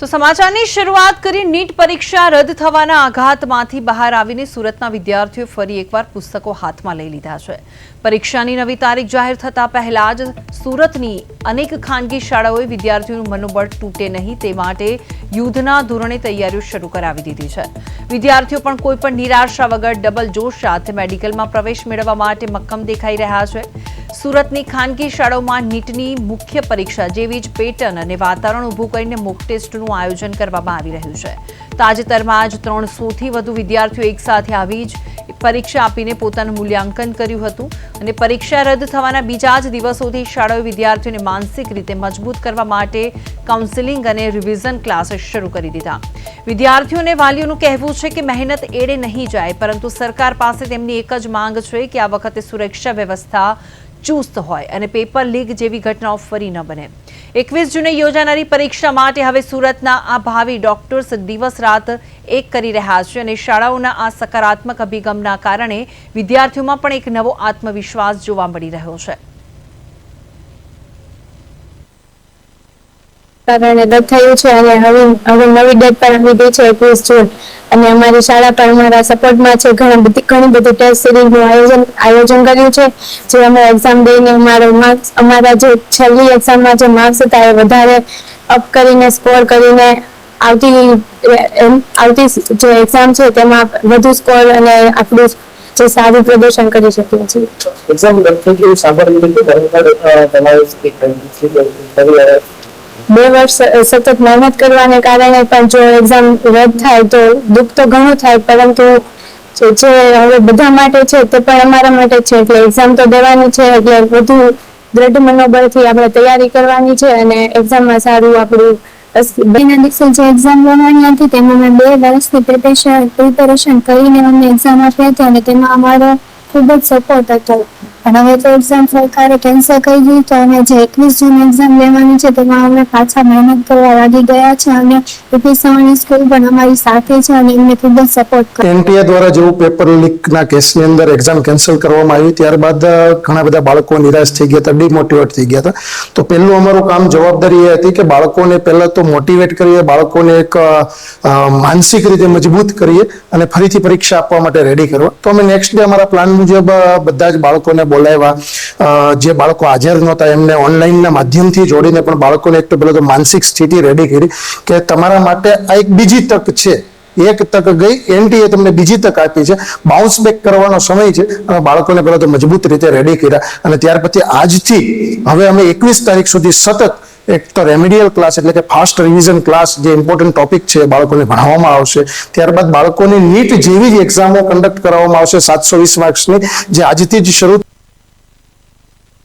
તો સમાચારની શરૂઆત કરી નીટ પરીક્ષા રદ થવાના આઘાતમાંથી બહાર આવીને સુરતના વિદ્યાર્થીઓ ફરી એકવાર પુસ્તકો હાથમાં લઈ લીધા છે। પરીક્ષાની નવી તારીખ જાહેર થતા પહેલા જ સુરતની અનેક ખાનગી શાળાઓએ વિદ્યાર્થીઓનું મનોબળ તૂટે નહીં તે માટે યુદ્ધના ધોરણે તૈયારીઓ શરૂ કરાવી દીધી છે। વિદ્યાર્થીઓ પણ કોઈ પણ નિરાશા વગર ડબલ જોશ સાથે મેડિકલમાં પ્રવેશ મેળવવા માટે મક્કમ દેખાઈ રહ્યા છે। સુરતની ખાનગી શાળાઓમાં નીટની મુખ્ય પરીક્ષા જેવી જ પેટર્ન અને વાતાવરણ ઊભું કરીને મોક ટેસ્ટનું આયોજન કરવામાં આવી રહ્યું છે। તાજેતરમાં જ 300થી વધુ વિદ્યાર્થીઓ એકસાથે આવી જ પરીક્ષા આપીને પોતાનું મૂલ્યાંકન કર્યું હતું અને પરીક્ષા રદ થવાના બીજા જ દિવસોથી શાળાઓએ વિદ્યાર્થીઓને માનસિક રીતે મજબૂત કરવા માટે કાઉન્સેલિંગ અને રિવિઝન ક્લાસ શરૂ કરી દીધા। વિદ્યાર્થીઓને વાલીઓનું કહેવું છે કે મહેનત એળે નહીં જાય, પરંતુ સરકાર પાસે તેમની એક જ માંગ છે કે આ વખતે સુરક્ષા વ્યવસ્થા ચુસ્ત હોય અને પેપર લીક જેવી ઘટનાઓ ફરી ન બને। 21 જૂને યોજાનારી પરીક્ષા માટે હવે સુરતના આ ભાવિ ડોક્ટર્સ દિવસ રાત એક કરી રહ્યા છે અને શાળાઓના આ સકારાત્મક અભિગમના કારણે વિદ્યાર્થીઓમાં પણ એક નવો આત્મવિશ્વાસ જોવા મળી રહ્યો છે। કારણે રદ થયું છે અને હવે નવી ડેટ પણ આવી ગઈ છે 21 જૂન અને અમારી શાળા પણ અમારા સપોર્ટમાં છે। ઘણી બધી ટેસ્ટ સિરીઝનું આયોજન કર્યું છે જે અમે એક્ઝામ દઈને અમારા જે છેલ્લી એક્ઝામમાં જે માર્ક્સ હતા એ વધારે અપ કરીને સ્કોર કરીને આવતી જે એક્ઝામ છે તેમાં વધુ સ્કોર અને આપણું જે સારું પ્રદર્શન કરી શકીએ છીએ। એક્ઝામ લખી સાંભળીને 2 વર્ષ સતત મહેનત કરવાને કારણે પણ જો એક્ઝામ રદ થાય તો દુઃખ તો ઘણું થાય, પરંતુ જે હવે બધા માટે છે તે પણ અમારા માટે છે, એટલે એક્ઝામ તો દેવાની છે, એટલે વધુ દ્રઢ મનોબળથી આપણે તૈયારી કરવાની છે અને એક્ઝામમાં સારું આપણું મહિના દિવસે જે એક્ઝામ લેવાની હતી તેમાં મેં 2 વર્ષની પ્રિપેરેશન કરીને અમને એક્ઝામ આપી હતી અને તેમાં અમારો ખૂબ જ સપોર્ટ હતો। પણ હવે તો એક્ઝામ સરકારે કેન્સલ કરી દીધી તો અમે જે 21 જૂન એક્ઝામ લેવાની છે તેમાં અમે પાછા મહેનત કરવા લાગી ગયા છે અને પીપીસી સ્કૂલ પણ અમારી સાથે છે અને એમને ખૂબ જ સપોર્ટ કર્યો। એનટીએ દ્વારા જેવું પેપર લીકના કેસની અંદર એક્ઝામ કેન્સલ કરવામાં આવી ત્યારબાદ ઘણા બધા બાળકો નિરાશ થઈ ગયા હતા, ડિમોટિવેટ થઈ ગયા હતા। તો પહેલું અમારું કામ જવાબદારી એ હતી કે બાળકોને પહેલા તો મોટિવેટ કરીએ, બાળકોને એક માનસિક રીતે મજબૂત કરીએ અને ફરીથી પરીક્ષા આપવા માટે રેડી કરવા। તો અમે નેક્સ્ટ ડે અમારા પ્લાન મુજબ બધા જ બાળકોને બોલાવ્યા, જે બાળકો હાજર નહોતા એમને ઓનલાઈનના માધ્યમથી જોડીને પણ બાળકોને એક તો પહેલા તો માનસિક સ્થિતિ રેડી કરી કે તમારા માટે આ એક બીજી તક છે, એક તક ગઈ, એનટીએ તમને બીજી તક આપી છે, બાઉન્સ બેક કરવાનો સમય છે અને બાળકોને પહેલા તો મજબૂત રીતે રેડી કર્યા અને ત્યાર પછી આજથી હવે અમે 21 તારીખ સુધી સતત એક તો રેમેડિયલ ક્લાસ એટલે કે ફાસ્ટ રિવિઝન ક્લાસ, જે ઇમ્પોર્ટન્ટ ટોપિક છે બાળકોને ભણાવવામાં આવશે। ત્યારબાદ બાળકોની નીટ જેવી જ એક્ઝામો કન્ડક્ટ કરવામાં આવશે 720 માર્ક્સની, જે આજથી જ શરૂ